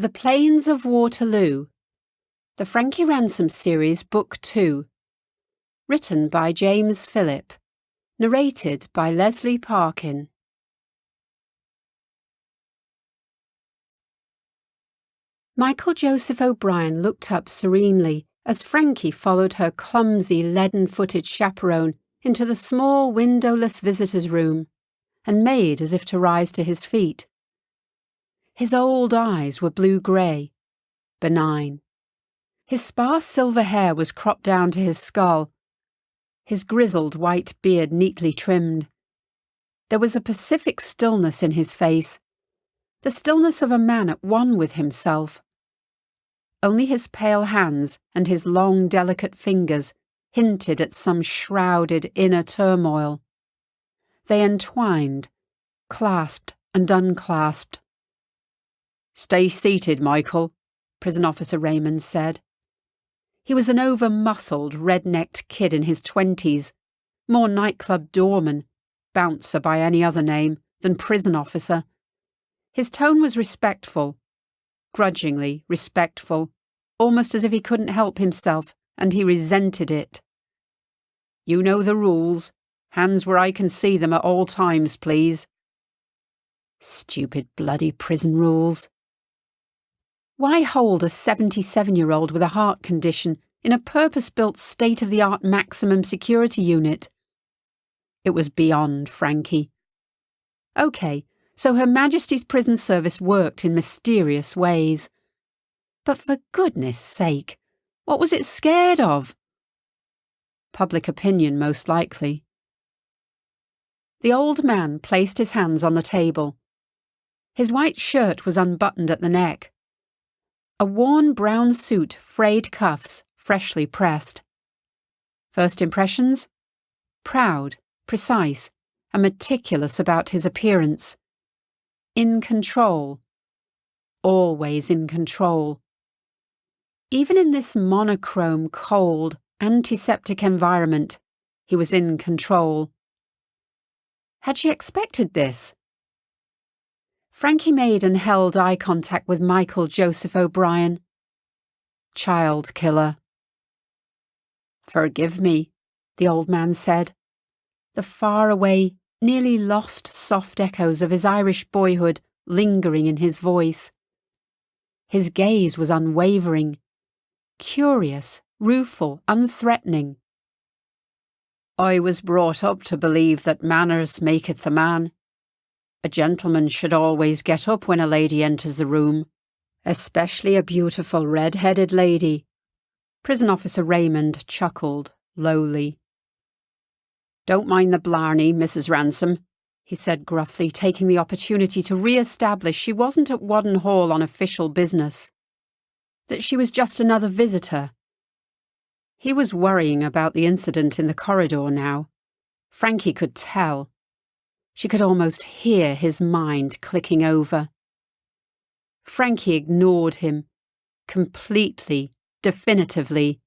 The Plains of Waterloo, the Frankie Ransom series, Book 2. Written by James Phillip. Narrated by Lesley Parkin. Michael Joseph O'Brien looked up serenely as Frankie followed her clumsy, leaden-footed chaperone into the small, windowless visitor's room, and made as if to rise to his feet. His old eyes were blue-grey, benign. His sparse silver hair was cropped down to his skull, his grizzled white beard neatly trimmed. There was a pacific stillness in his face, the stillness of a man at one with himself. Only his pale hands and his long, delicate fingers hinted at some shrouded inner turmoil. They entwined, clasped and unclasped. "Stay seated, Michael," Prison Officer Raymond said. He was an over-muscled, red-necked kid in his 20s, more nightclub doorman, bouncer by any other name, than prison officer. His tone was respectful, grudgingly respectful, almost as if he couldn't help himself, and he resented it. "You know the rules. Hands where I can see them at all times, please." Stupid bloody prison rules. Why hold a 77-year-old with a heart condition in a purpose-built state-of-the-art maximum security unit? It was beyond Frankie. OK, so Her Majesty's Prison Service worked in mysterious ways. But for goodness sake, what was it scared of? Public opinion, most likely. The old man placed his hands on the table. His white shirt was unbuttoned at the neck. A worn brown suit, frayed cuffs, freshly pressed. First impressions? Proud, precise, and meticulous about his appearance. In control. Always in control. Even in this monochrome, cold, antiseptic environment, he was in control. Had she expected this? Frankie made and held eye contact with Michael Joseph O'Brien. Child killer. "Forgive me," the old man said, the far-away, nearly lost soft echoes of his Irish boyhood lingering in his voice. His gaze was unwavering, curious, rueful, unthreatening. "I was brought up to believe that manners maketh a man. A gentleman should always get up when a lady enters the room, especially a beautiful red-headed lady." Prison Officer Raymond chuckled lowly. "Don't mind the blarney, Mrs. Ransom," he said gruffly, taking the opportunity to re-establish she wasn't at Waddon Hall on official business, that she was just another visitor. He was worrying about the incident in the corridor now. Frankie could tell. She could almost hear his mind clicking over. Frankie ignored him, completely, definitively.